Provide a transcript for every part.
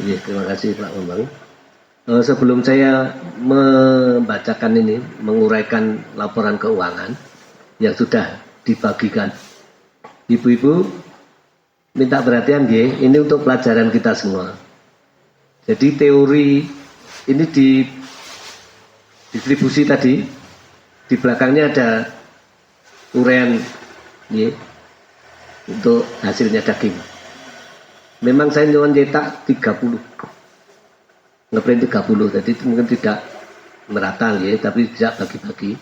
Ya, terima kasih Pak Bambang. Sebelum saya membacakan ini, menguraikan laporan keuangan yang sudah dibagikan, ibu-ibu minta perhatian ya, ini untuk pelajaran kita semua. Jadi teori ini di distribusi tadi, di belakangnya ada uraian ya, untuk hasilnya daging. Memang saya nyuwun cetak 30, ngeprint 30, jadi mungkin tidak merata ya, tapi bisa bagi-bagi.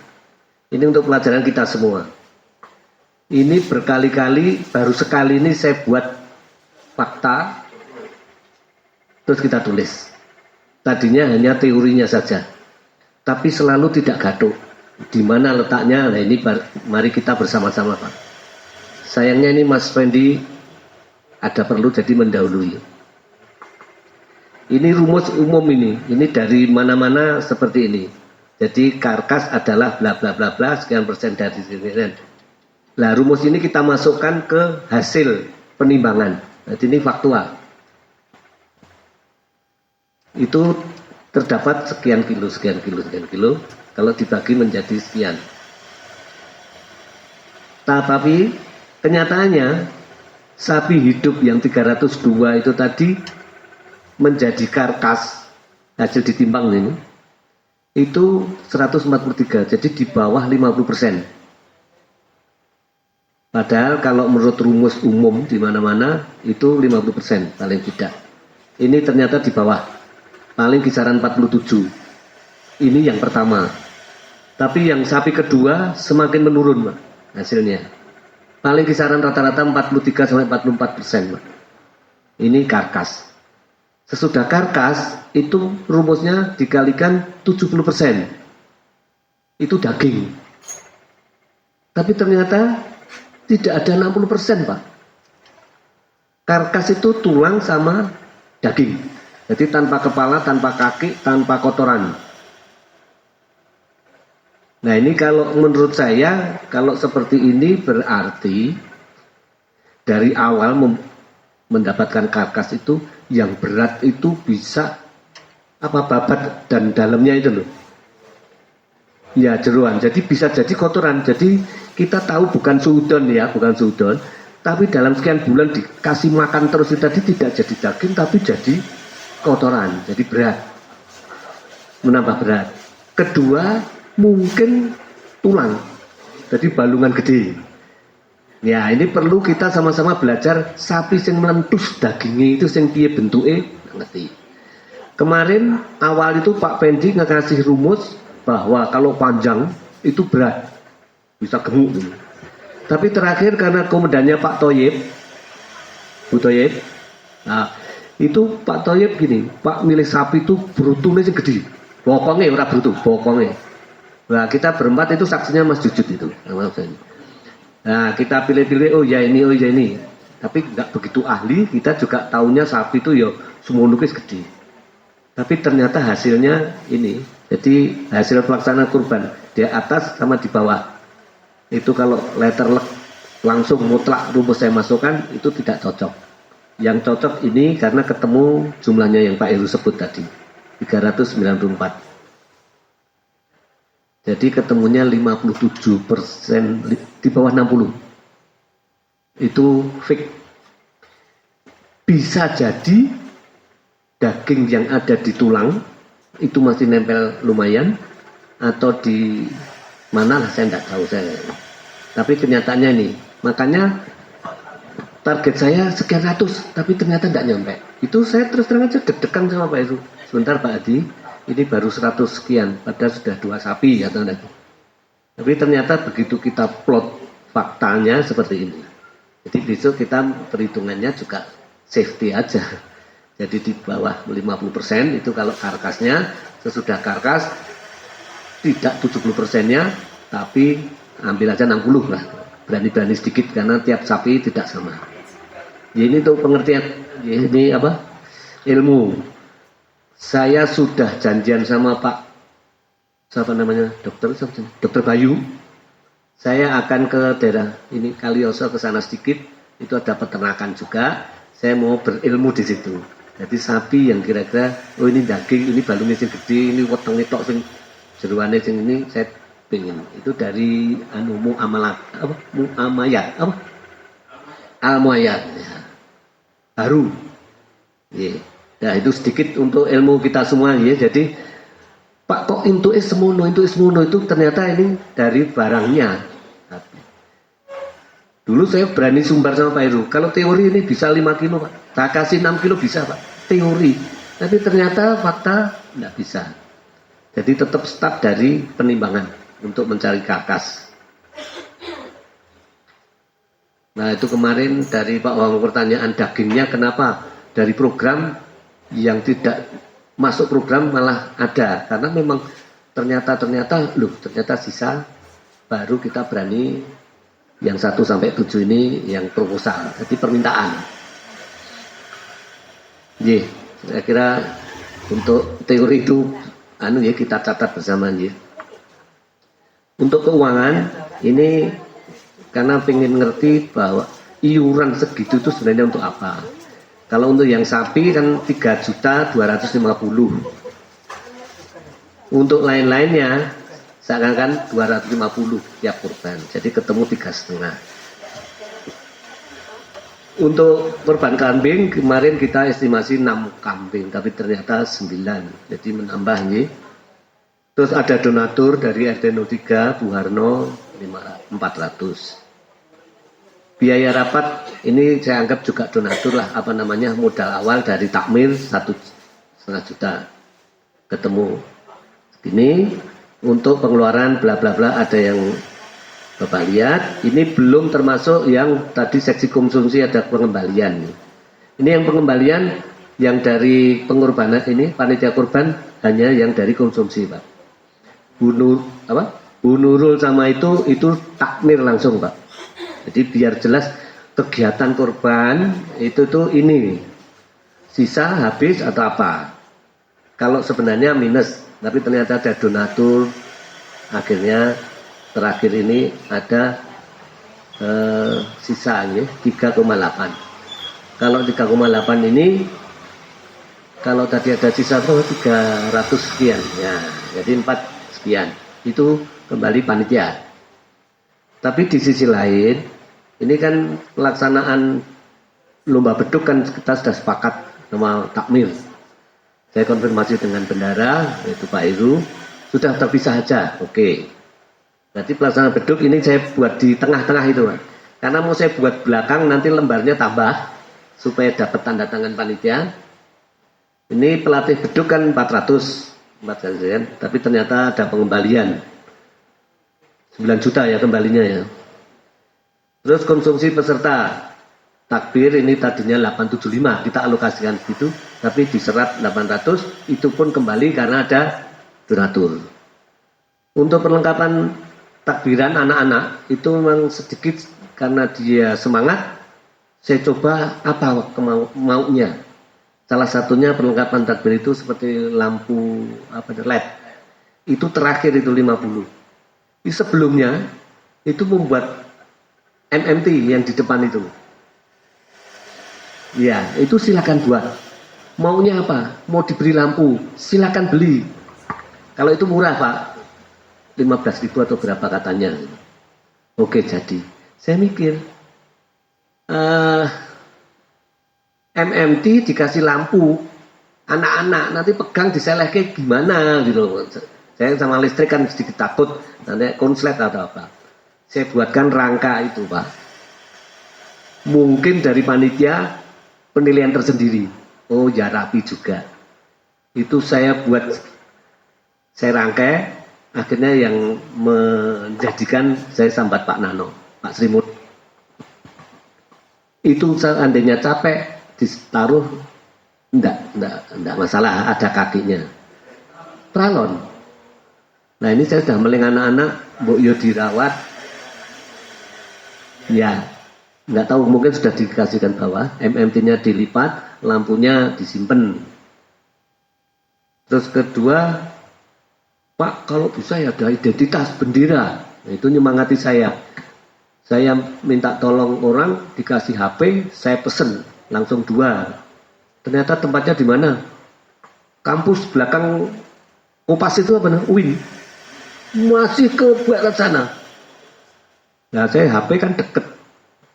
Ini untuk pelajaran kita semua. Ini berkali-kali, baru sekali ini saya buat fakta, terus kita tulis. Tadinya hanya teorinya saja, tapi selalu tidak gaduh. Di mana letaknya? Nah ini mari kita bersama-sama Pak. Sayangnya ini Mas Fendi ada perlu jadi mendahului. Ini rumus umum ini dari mana-mana seperti ini. Jadi karkas adalah bla bla bla bla sekian persen dari sini. Nah rumus ini kita masukkan ke hasil penimbangan. Jadi ini faktual. Itu terdapat sekian kilo. Kalau dibagi menjadi sekian. Tapi kenyataannya sapi hidup yang 302 itu tadi menjadi karkas hasil ditimbang ini itu 143, jadi di bawah 50%. Padahal kalau menurut rumus umum di mana-mana itu 50% paling tidak. Ini ternyata di bawah, paling kisaran 47. Ini yang pertama. Tapi yang sapi kedua semakin menurun Pak, hasilnya. Paling kisaran rata-rata 43-44%. Pak. Ini karkas. Sesudah karkas itu rumusnya dikalikan 70%. Itu daging. Tapi ternyata tidak ada 60% Pak. Karkas itu tulang sama daging. Jadi tanpa kepala, tanpa kaki, tanpa kotoran. Nah ini kalau menurut saya, kalau seperti ini berarti dari awal mendapatkan karkas itu yang berat itu bisa babat dan dalamnya itu loh. Ya jeruan, jadi bisa jadi kotoran. Jadi kita tahu bukan sudon ya, bukan sudon. Tapi dalam sekian bulan dikasih makan terus itu tadi tidak jadi daging, tapi jadi kotoran, jadi berat, menambah berat. Kedua mungkin tulang, jadi balungan gede. Ya ini perlu kita sama-sama belajar sapi yang melentus dagingnya itu yang piye bentuknya ngerti. Kemarin awal itu Pak Pendi ngasih rumus bahwa kalau panjang itu berat, bisa gemuk. Tapi terakhir karena komandannya Pak Toyib, Bu Toyib, nah, itu Pak Toyib gini, Pak milih sapi itu brutulnya sih gede, bokongnya ora brutu, bokongnya. Nah kita berempat itu saksinya Mas Jujut itu. Nah kita pilih-pilih, oh ya ini. Tapi nggak begitu ahli, kita juga tahunya sapi itu ya semua lukis gede. Tapi ternyata hasilnya ini, jadi hasil pelaksanaan kurban di atas sama di bawah. Itu kalau letter langsung mutlak rumus saya masukkan itu tidak cocok. Yang cocok ini karena ketemu jumlahnya yang Pak Heru sebut tadi, 394. Jadi ketemunya 57% di bawah 60. Itu fix. Bisa jadi daging yang ada di tulang itu masih nempel lumayan atau di mana lah saya tidak tahu saya. Tapi kenyataannya ini, makanya target saya sekian ratus, tapi ternyata tidak nyampe. Itu saya terus terang aja deg-degan sama Pak Heru. Sebentar Pak Adi, ini baru 100 sekian, padahal sudah 2 sapi ya teman-teman. Tapi ternyata begitu kita plot faktanya seperti ini. Jadi besok kita perhitungannya juga safety aja. Jadi di bawah 50% itu kalau karkasnya, sesudah karkas tidak 70%-nya, tapi ambil aja 60 lah. Berani-berani sedikit karena tiap sapi tidak sama. Ya, ini untuk pengertian, ya, ini apa? Ilmu. Saya sudah janjian sama Pak, siapa namanya, dokter Bayu. Saya akan ke daerah ini Kalioso ke sana sedikit, itu ada peternakan juga. Saya mau berilmu di situ. Jadi sapi yang kira-kira, oh ini daging, ini balungnya sing gede, ini wetenge tok sing jeruannya sing ini saya pengen. Itu dari muamalat apa? Muamayat apa? Almuayat. Ya. Baru. Ya. Nah, itu sedikit untuk ilmu kita semua ya. Jadi Pak kok intuis semono itu ternyata ini dari barangnya. Dulu saya berani sumbar sama Pak Heru. Kalau teori ini bisa 5 kilo Pak. Tak kasih 6 kilo bisa Pak. Teori. Tapi ternyata fakta tidak bisa. Jadi tetap start dari penimbangan untuk mencari karkas. Nah itu kemarin dari Pak Wang pertanyaan dagingnya kenapa dari program yang tidak masuk program malah ada. Karena memang ternyata sisa baru kita berani yang 1 sampai 7 ini yang proposal, jadi permintaan. Ye, saya kira untuk teori itu kita catat bersama ya. Untuk keuangan ini karena pengen ngerti bahwa iuran segitu itu sebenarnya untuk apa. Kalau untuk yang sapi kan 3.250.000. Untuk lain-lainnya seakan-akan 250 tiap kurban, jadi ketemu 3,5. Untuk korban kambing kemarin kita estimasi 6 kambing, tapi ternyata 9, jadi menambah nih. Terus ada donatur dari RT 03 Bu Harno 400. Biaya rapat ini saya anggap juga donatur lah, modal awal dari takmir 1,5 juta. Ketemu ini. Untuk pengeluaran bla bla bla ada yang Bapak lihat, ini belum termasuk yang tadi seksi konsumsi ada pengembalian. Ini yang pengembalian yang dari pengorbanan ini panitia korban hanya yang dari konsumsi Pak. Bu Nurul sama itu takmir langsung Pak. Jadi biar jelas kegiatan korban itu tuh ini sisa habis atau apa. Kalau sebenarnya minus. Tapi ternyata ada donatur, akhirnya terakhir ini ada sisanya 3,8. Kalau 3,8 ini, kalau tadi ada sisa 300 sekian, ya, jadi 4 sekian, itu kembali panitia. Tapi di sisi lain, ini kan pelaksanaan lomba beduk kan kita sudah sepakat sama takmir. Saya konfirmasi dengan bendara, yaitu Pak Heru, sudah terpisah aja, oke. Berarti pelaksanaan beduk ini saya buat di tengah-tengah itu, Pak. Karena mau saya buat belakang, nanti lembarnya tambah, supaya dapat tanda tangan panitia. Ini pelatih beduk kan 400, tapi ternyata ada pengembalian. 9 juta ya kembalinya ya. Terus konsumsi peserta. Takbir ini tadinya 875, kita alokasikan begitu, tapi diserap 800, itu pun kembali karena ada donatur. Untuk perlengkapan takbiran anak-anak, itu memang sedikit karena dia semangat, saya coba apa maunya. Salah satunya perlengkapan takbir itu seperti lampu LED. Itu terakhir itu 50. Di sebelumnya, itu membuat MMT yang di depan itu. Ya, itu silakan buat. Maunya apa? Mau diberi lampu, silakan beli. Kalau itu murah Pak, 15.000 atau berapa katanya. Oke jadi, saya mikir MMT dikasih lampu, anak-anak nanti pegang diselehke gimana gitu. Saya sama listrik kan sedikit takut nanti konslet atau apa. Saya buatkan rangka itu Pak. Mungkin dari panitia penilaian tersendiri. Oh ya rapi juga. Itu saya rangkai, akhirnya yang menjadikan saya sambat Pak Nano, Pak Srimut. Itu seandainya capek ditaruh, enggak masalah, ada kakinya. Pralon. Nah ini saya sudah meling anak-anak, Mbok Yo dirawat. Ya, nggak tahu mungkin sudah dikasihkan bawah, MMT-nya dilipat, lampunya disimpan. Terus kedua, Pak kalau bisa ya ada identitas bendera, nah, itu nyemangati saya. Saya minta tolong orang dikasih HP, saya pesen langsung 2. Ternyata tempatnya di mana? Kampus belakang Kopas itu apa namanya? UIN. Masih ke barat sana. Nah saya HP kan deket,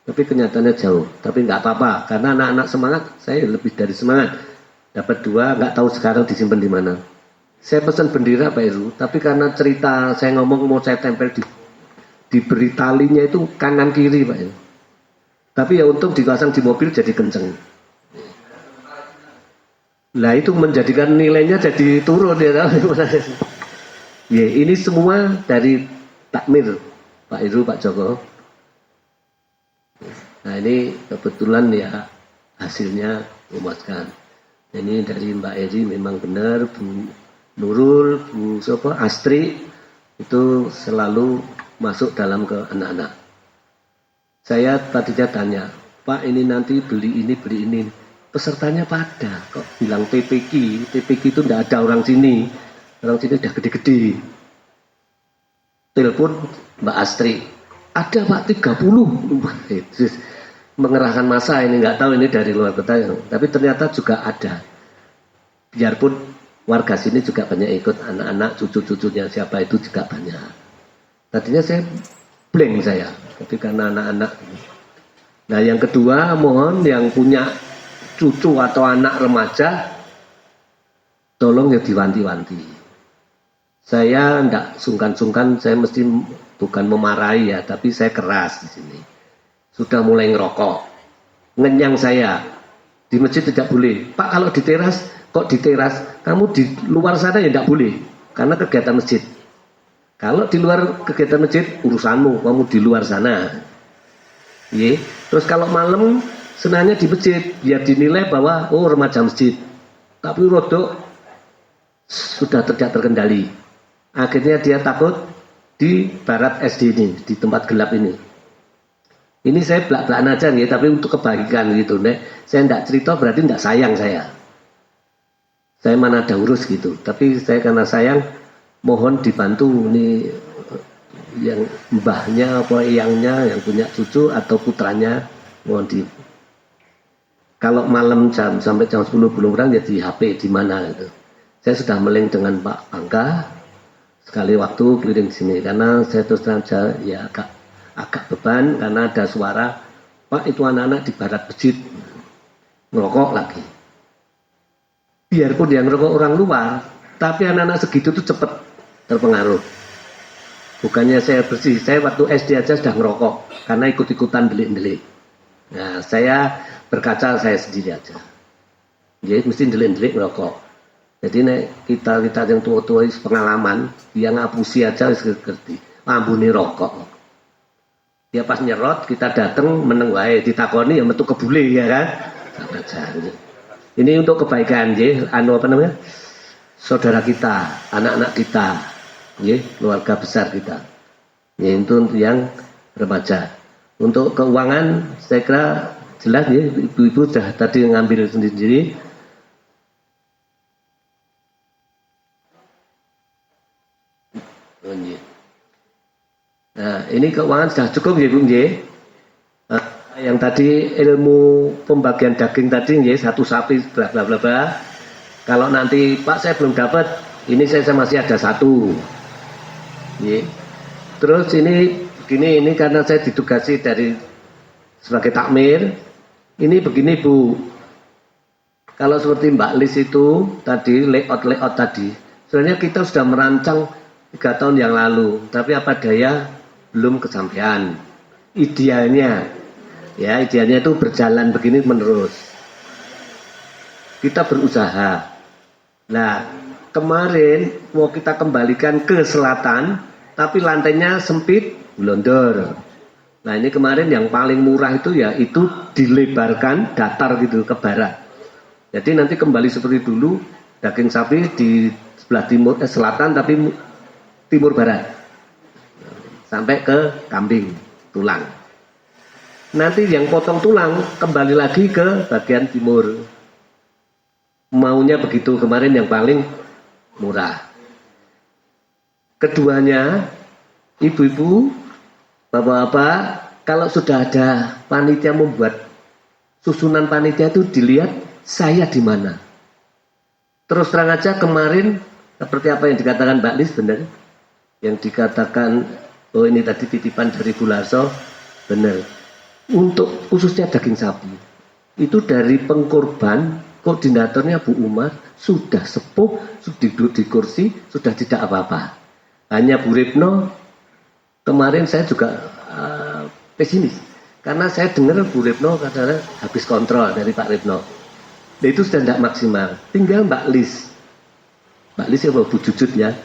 tapi kenyataannya jauh. Tapi nggak apa-apa, karena anak-anak semangat, saya lebih dari semangat. Dapat 2, nggak tahu sekarang disimpan di mana. Saya pesan bendera Pak Heru, tapi karena cerita saya ngomong mau saya tempel diberi talinya itu kanan kiri Pak Heru. Tapi ya untung dipasang di mobil jadi kenceng. Nah itu menjadikan nilainya jadi turun ya. Ya ini semua dari takmir Pak Heru, Pak Joko. Nah ini kebetulan ya hasilnya memuaskan. Ini dari Mbak Eri memang benar, Bu Nurul, Bu Sopo, Astri itu selalu masuk dalam ke anak-anak. Saya tadinya tanya, Pak ini nanti beli ini, pesertanya pada kok bilang TPQ itu tidak ada orang sini udah gede-gede. Telepon Mbak Astri, ada Pak 30. Mengerahkan massa ini, nggak tahu ini dari luar kota, tapi ternyata juga ada. Biarpun warga sini juga banyak ikut, anak-anak, cucu-cucunya siapa itu juga banyak. Tadinya saya blank saya, tapi karena anak-anak. Nah yang kedua, mohon yang punya cucu atau anak remaja, tolong ya diwanti-wanti. Saya tidak sungkan-sungkan, saya mesti bukan memarahi ya, tapi saya keras di sini. Sudah mulai ngerokok, ngenyang saya, di masjid tidak boleh. Pak kalau di teras, kok di teras? Kamu di luar sana ya tidak boleh, karena kegiatan masjid. Kalau di luar kegiatan masjid, urusanmu, kamu di luar sana. Ye. Terus kalau malam, senangnya di masjid, biar dinilai bahwa, oh remaja masjid. Tapi rodok sudah tidak terkendali. Akhirnya dia takut di barat SD ini, di tempat gelap ini. Ini saya belak-belakan aja nih, tapi untuk kebaikan gitu. Nek, saya tidak cerita berarti tidak sayang saya. Saya mana ada urus gitu. Tapi saya karena sayang, mohon dibantu ini yang mbahnya apa eyangnya yang punya cucu atau putranya, mohon di. Kalau malam sampai jam 10 belum pulang ya di HP di mana gitu. Saya sudah melink dengan Pak Angga sekali waktu keliling sini karena saya terus terang ya agak beban karena ada suara Pak itu anak-anak di barat masjid ngerokok lagi. Biarpun yang ngerokok orang luar, tapi anak-anak segitu tuh cepat terpengaruh. Bukannya saya bersih, saya waktu SD aja sudah ngerokok karena ikut-ikutan delik-delik. Nah saya berkaca saya sendiri aja. Jadi mesti delik-delik ngerokok. Jadi nek kita yang tua-tua pengalaman, dia ngapusi aja ngerti. Ambune rokok. Dia pas nyerot kita datang meneng wae ditakoni ya metu kebule ya kan. Ini untuk kebaikan nggih, apa namanya? Saudara kita, anak-anak kita, nggih, keluarga besar kita. Ya, itu yang remaja. Untuk keuangan saya kira jelas ya, ibu-ibu sudah tadi ngambil sendiri. Nah, ini keuangan sudah cukup ya Bu nggih. Yang tadi ilmu pembagian daging tadi nggih, 1 sapi bla bla bla bla. Kalau nanti Pak saya belum dapat, ini saya masih ada 1. Nggih. Terus ini begini, ini karena saya ditugasi dari sebagai takmir. Ini begini Bu. Kalau seperti Mbak Lis itu tadi layout tadi, sebenarnya kita sudah merancang 3 tahun yang lalu, tapi apa daya belum kesampaian. Idealnya itu berjalan begini menerus. Kita berusaha. Nah, kemarin mau kita kembalikan ke selatan, tapi lantainya sempit, blondor. Nah, ini kemarin yang paling murah itu ya itu dilebarkan datar gitu ke barat. Jadi nanti kembali seperti dulu, daging sapi di sebelah selatan tapi timur barat. Sampai ke kambing, tulang. Nanti yang potong tulang kembali lagi ke bagian timur. Maunya begitu, kemarin yang paling murah. Keduanya, ibu-ibu, bapak-bapak, kalau sudah ada panitia membuat susunan panitia itu dilihat saya di mana. Terus terang aja kemarin seperti apa yang dikatakan Mbak Lis benar, yang dikatakan oh ini tadi titipan dari Bu Larso benar. Untuk khususnya daging sapi itu dari pengkorban koordinatornya Bu Umar sudah sepuh, sudah duduk di kursi, sudah tidak apa-apa. Hanya Bu Retno kemarin saya juga pesimis karena saya dengar Bu Retno katanya habis kontrol dari Pak Retno. Nah, itu sudah tidak maksimal. Tinggal Mbak Lis ya Bu Jujut ya.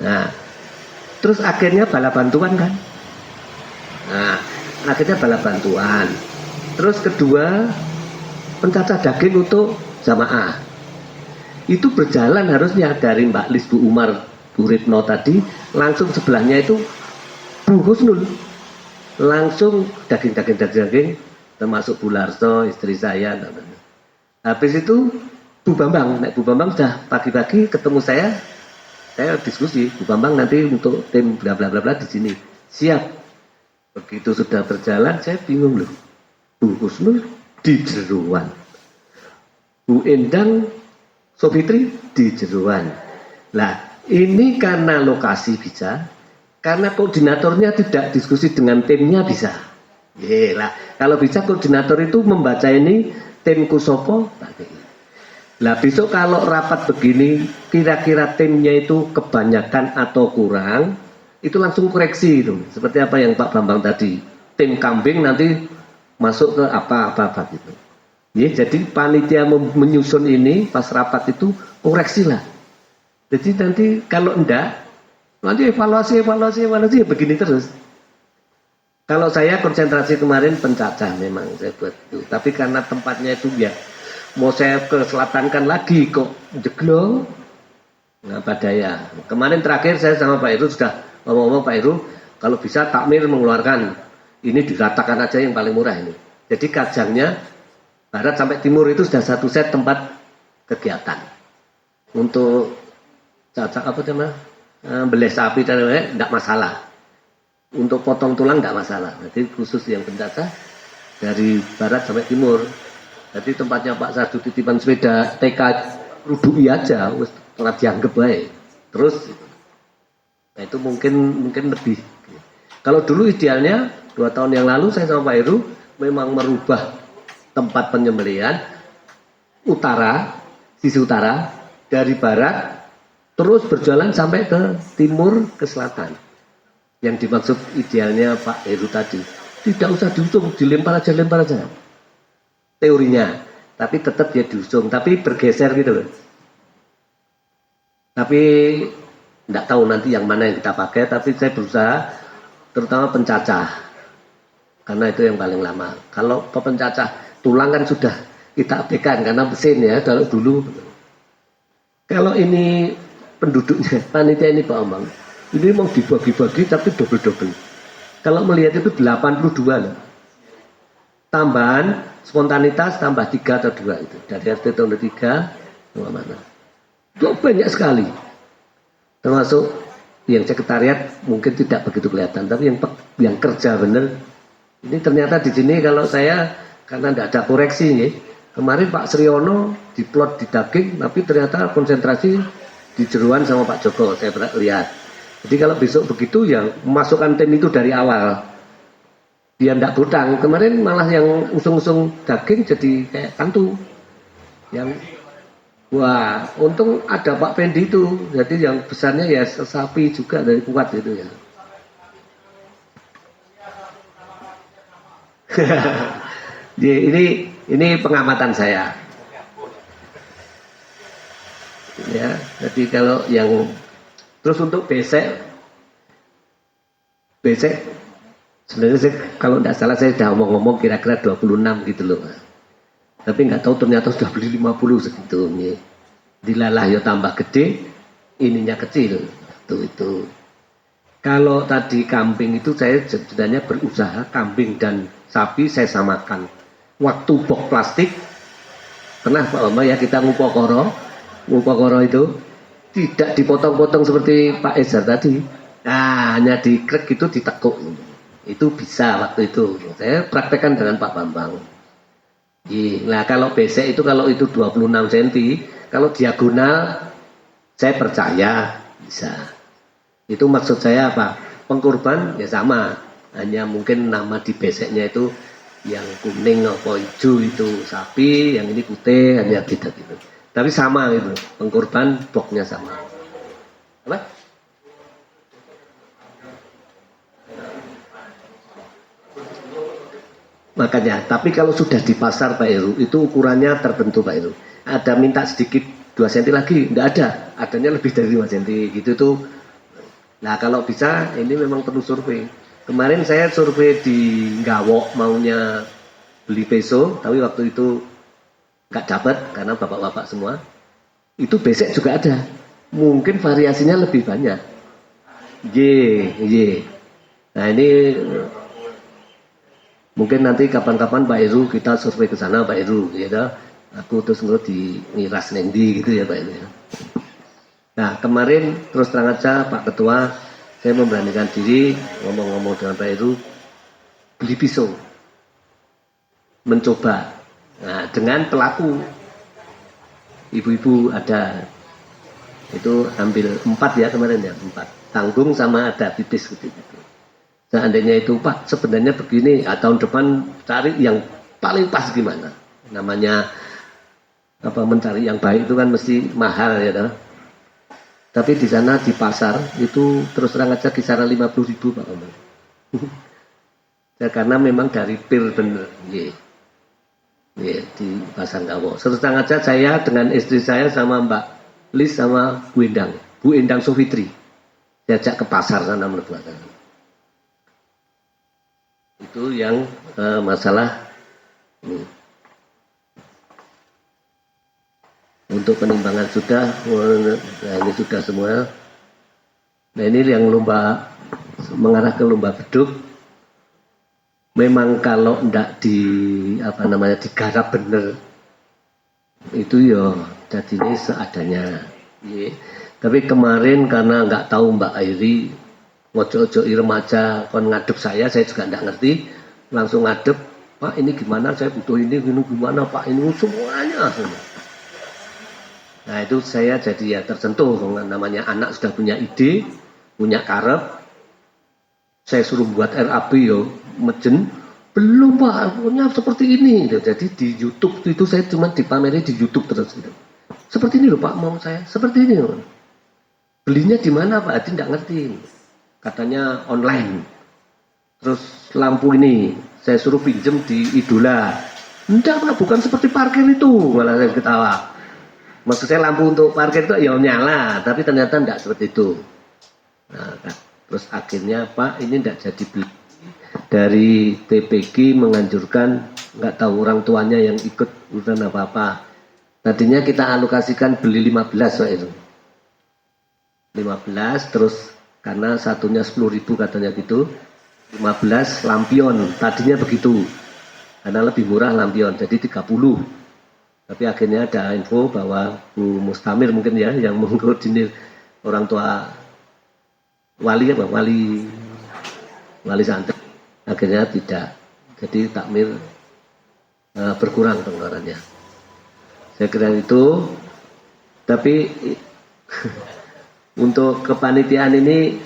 Nah, terus akhirnya bala bantuan kan. Nah, akhirnya bala bantuan. Terus kedua pencacah daging untuk jamaah. Itu berjalan harusnya dari Mbak Lis, Bu Umar, Bu Retno tadi, langsung sebelahnya itu Bu Husnul. Langsung daging termasuk Bu Larso, istri saya. Habis itu Bu Bambang, Bu Bambang sudah pagi-pagi ketemu saya diskusi, Bu Bambang nanti untuk tim bla bla bla di sini. Siap. Begitu sudah berjalan, saya bingung loh. Bu Husnul di Jeruan, Bu Endang Sofitri di Jeruan. Nah, ini karena lokasi bisa, karena koordinatornya tidak diskusi dengan timnya bisa. Lah, kalau bisa koordinator itu membaca ini tim Kusopo. Lah besok kalau rapat begini, kira-kira timnya itu kebanyakan atau kurang, itu langsung koreksi itu. Seperti apa yang Pak Bambang tadi, tim kambing nanti masuk ke apa-apa gitu. Ya, jadi panitia menyusun ini pas rapat itu koreksi lah. Jadi nanti kalau enggak, nanti evaluasi begini terus. Kalau saya konsentrasi kemarin pencacah memang saya buat itu. Tapi karena tempatnya itu ya mau saya ke selatankan lagi kok jeglong. Nah, padaya. Kemarin terakhir saya sama Pak Heru sudah ngomong-ngomong Pak Heru, kalau bisa takmir mengeluarkan ini diratakan aja yang paling murah ini. Jadi kajangnya barat sampai timur itu sudah satu set tempat kegiatan. Untuk cacak apa namanya? Beleh sapi dan lain-lain enggak masalah. Untuk potong tulang enggak masalah. Jadi khusus yang pencacah dari barat sampai timur. Jadi tempatnya Pak Sardu titipan sepeda TK Rudui aja wis telah dianggap baik. Terus nah itu mungkin lebih. Kalau dulu idealnya 2 tahun yang lalu saya sama Pak Heru memang merubah tempat penyembelihan sisi utara dari barat terus berjalan sampai ke timur ke selatan. Yang dimaksud idealnya Pak Heru tadi tidak usah diusung, dilempar aja. Teorinya, tapi tetap dia diusung, tapi bergeser gitu loh. Tapi tidak tahu nanti yang mana yang kita pakai, tapi saya berusaha terutama pencacah karena itu yang paling lama. Kalau pencacah tulang kan sudah kita abaikan karena mesin ya kalau dulu. Kalau ini penduduknya panitia ini Pak Omang, ini mau dibagi-bagi tapi double. Kalau melihat itu 82 loh. Tambahan spontanitas tambah 3 atau 2 itu dari RT tahun 3 mana? Itu banyak sekali. Termasuk yang sekretariat mungkin tidak begitu kelihatan, tapi yang kerja bener ini ternyata di sini kalau saya karena tidak ada koreksi nih. Kemarin Pak Sriono diplot di daging, tapi ternyata konsentrasi di jeruan sama Pak Joko saya pernah lihat. Jadi kalau besok begitu ya masukkan tim itu dari awal. Dia tidak butang. Kemarin malah yang usung-usung daging jadi kayak kantu. Yang wah, untung ada Pak Pendi itu. Jadi yang besarnya ya sapi juga dari kuat gitu ya. Ya, ini pengamatan saya. Ya, jadi kalau yang terus untuk besek sebenarnya saya, kalau tidak salah saya sudah ngomong kira-kira 26 gitu loh. Tapi nggak tahu ternyata sudah beli 50 segitu. Dilalah ya tambah gede, ininya kecil. Itu. Kalau tadi kambing itu saya sebenarnya berusaha kambing dan sapi saya samakan. Waktu box plastik, pernah Pak Oma ya kita ngupokoro itu tidak dipotong-potong seperti Pak Ezar tadi. Nah, hanya dikrek itu ditekuk. Itu bisa waktu itu. Saya praktekkan dengan Pak Bambang. Nah kalau besek itu kalau itu 26 cm, kalau diagonal saya percaya bisa. Itu maksud saya apa? Pengkurban ya sama, hanya mungkin nama di beseknya itu yang kuning atau hijau itu sapi, yang ini putih hanya beda gitu. Tapi sama gitu, pengkurban boxnya sama. Apa? Makanya, tapi kalau sudah di pasar Pak Heru, itu ukurannya tertentu Pak Heru. Ada minta sedikit 2 cm lagi, enggak ada. Adanya lebih dari 5 cm gitu tuh. Nah kalau bisa ini memang perlu survei. Kemarin saya survei di Gawok maunya beli peso, tapi waktu itu nggak dapat karena bapak-bapak semua. Itu besek juga ada. Mungkin variasinya lebih banyak. Y. Nah ini mungkin nanti kapan-kapan Pak Heru kita survei ke sana Pak Heru, gitu. Aku terus ngerti di miras nendi gitu ya Pak Heru. Nah kemarin terus terang aja Pak Ketua, saya memberanikan diri ngomong-ngomong dengan Pak Heru, beli pisau, mencoba. Nah dengan pelaku, ibu-ibu ada, itu ambil 4 ya kemarin ya, 4. Tanggung sama ada pipis gitu. Seandainya itu Pak sebenarnya begini, tahun depan cari yang paling pas gimana. Namanya apa, mencari yang baik itu kan mesti mahal ya toh. Tapi di sana di pasar itu terus terang aja kisaran 50.000 Pak Omar. Ya, karena memang dari pil bener. Di pasar Gawok. Terus terang aja saya dengan istri saya sama Mbak Lis sama Bu Endang Sofitri. Diajak ke pasar sana merbuatan. Itu yang masalah ini. Untuk penimbangan sudah, nah ini sudah semua. Nah ini yang lomba mengarah ke lomba beduk. Memang kalau ndak digarap bener, itu ya jadinya seadanya. Tapi kemarin karena nggak tahu Mbak Airi, ojo-ojo remaja kon ngadep saya juga nggak ngerti, langsung ngadep, Pak ini gimana, saya butuh ini gimana Pak, ini semuanya. Nah itu saya jadi ya tersentuh, namanya anak sudah punya ide, punya karep. Saya suruh buat RAB yo, mejen, belum Pak, punya seperti ini. Jadi di YouTube itu saya cuma dipameri di YouTube terus. Seperti ini loh Pak, mau saya seperti ini loh. Belinya di mana Pak? Adi nggak ngerti. Katanya online. Terus lampu ini saya suruh pinjem di Idola. Enggak Pak, bukan seperti parkir itu. Malah saya ketawa. Maksud saya lampu untuk parkir itu ya nyala, tapi ternyata enggak seperti itu. Nah, terus akhirnya Pak ini enggak jadi beli. Dari TPG menganjurkan, enggak tahu orang tuanya yang ikut urusan apa-apa. Tadinya kita alokasikan beli 15 Pak itu. 15 terus karena satunya 10.000 katanya gitu. 15 lampion, tadinya begitu. Karena lebih murah lampion, jadi 30. Tapi akhirnya ada info bahwa Bu Mustamir mungkin ya yang mengkoordinir orang tua wali santri, akhirnya tidak, jadi takmir berkurang pengeluarannya. Saya kira itu. Tapi untuk kepanitiaan ini,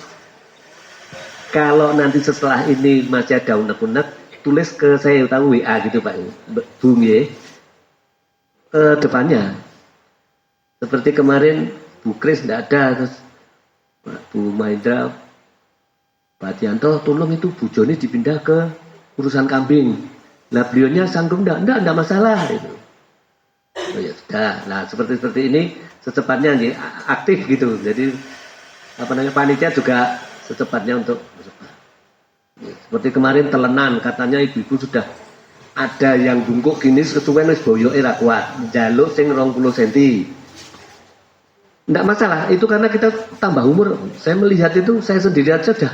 kalau nanti setelah ini masih ada unek-unek, tulis ke saya, tahu WA gitu Pak Bung ya. Depannya seperti kemarin Bu Kris tidak ada, terus Bu Mahendra, Pak Tianto tolong itu Bu Joni dipindah ke urusan kambing. Nah beliaunya sanggup enggak masalah itu. Oh ya sudah. Nah seperti ini secepatnya nih, aktif gitu. Jadi panitia juga secepatnya untuk seperti kemarin telenan, katanya ibu-ibu sudah ada yang bungkuk gini kesuwen wis boyoke ra kuat, njaluk sing 20 cm. Enggak masalah, itu karena kita tambah umur. Saya melihat itu, saya sendiri aja dah.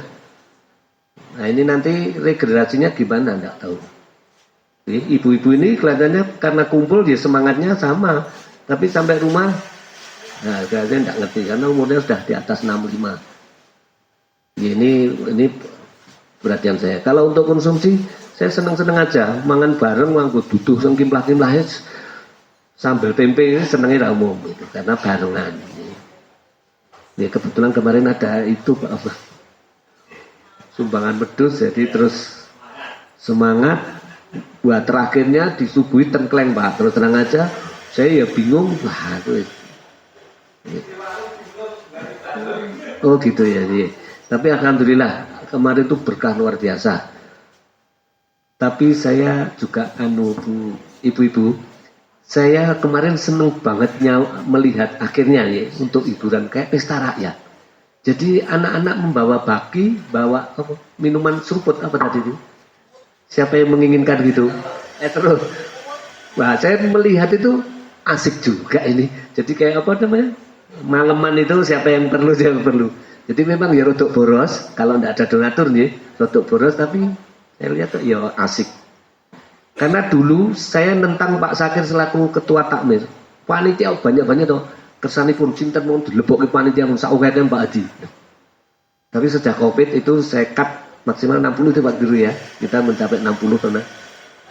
Nah ini nanti regenerasinya gimana enggak tahu. Ibu-ibu ini kelihatannya karena kumpul dia semangatnya sama, tapi sampai rumah nah kelihatannya enggak ngerti karena umurnya sudah di atas 65. Ini perhatian saya. Kalau untuk konsumsi saya seneng-seneng aja mangan bareng nganggo duduh sing kimplah-kimplah sambal tempe ini senengnya umum gitu, karena barengan. Ya kebetulan kemarin ada itu Pak apa? Sumbangan wedhus, jadi terus semangat buat terakhirnya disuguhi tengkleng Pak. Terus terang aja saya ya bingung lah itu. Oh gitu ya. Tapi alhamdulillah kemarin itu berkah luar biasa. Tapi saya juga ibu-ibu, saya kemarin seneng banget melihat akhirnya ya untuk hiburan kayak pesta rakyat. Jadi anak-anak membawa baki, bawa minuman seruput apa tadi itu? Siapa yang menginginkan gitu? Terus, wah saya melihat itu asik juga ini. Jadi kayak apa namanya? Maleman itu siapa yang perlu. Jadi memang ya rodok boros, kalau tidak ada donatur nih, rodok boros tapi saya lihat ya asik. Karena dulu saya nentang Pak Sakir selaku ketua takmir, panitia banyak-banyak tuh kersanipun cinten mau dilebokke panitia sauketen Pak Haji. Tapi sejak Covid itu saya cut maksimal 60 itu Pak Guru ya, kita mencapai 60 pernah.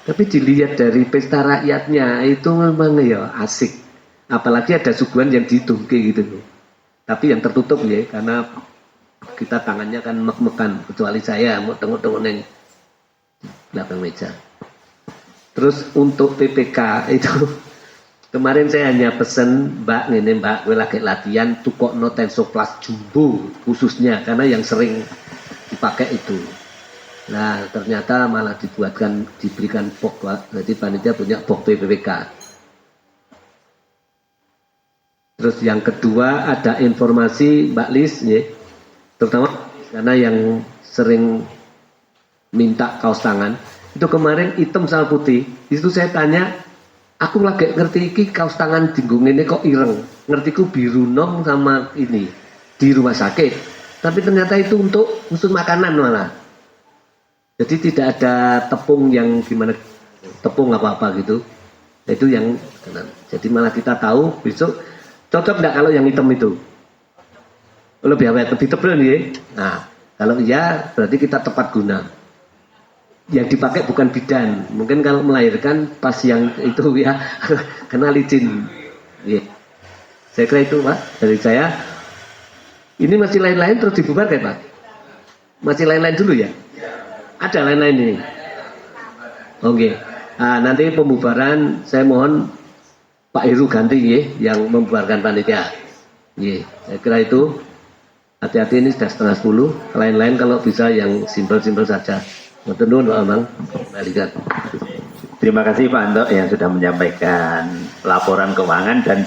Tapi dilihat dari pesta rakyatnya itu memang ya asik. Apalagi ada suguhan yang ditungke gitu loh. Tapi yang tertutup ya, karena kita tangannya kan mek-mekan, kecuali saya mau tengok-tengok neng belakang meja. Terus untuk PPK itu kemarin saya hanya pesen Mbak gue lagi latihan tukokno Tensoplas Jumbo khususnya karena yang sering dipakai itu. Nah ternyata malah diberikan box Pak. Jadi panitia punya box PPK. Terus yang kedua ada informasi Mbak Lis ya, terutama karena yang sering minta kaos tangan. Itu kemarin hitam sama putih. Di situ saya tanya, aku lagi ngerti iki kaos tangan dinggung ini kok ireng. Ngertiku biru nong sama ini di rumah sakit. Tapi ternyata itu untuk khusus makanan malah. Jadi tidak ada tepung yang gimana tepung apa-apa gitu. Itu yang jadi malah kita tahu besok cocok enggak kalau yang hitam itu. Lebih awet, lebih tebal nih. Nah, kalau iya berarti kita tepat guna. Yang dipakai bukan bidan, mungkin kalau melahirkan pas yang itu ya kena licin. Yeah. Saya kira itu Pak dari saya. Ini masih lain-lain terus dibubarkan Pak. Masih lain-lain dulu ya. Ada lain-lain ini. Oke. Nah, nanti pembubaran saya mohon Pak Heru ganti ya yang membubarkan panitia. Yeah. Saya kira itu. Hati-hati ini sudah 9:30. Lain-lain kalau bisa yang simpel-simpel saja. Terima kasih Pak Anto yang sudah menyampaikan laporan keuangan dan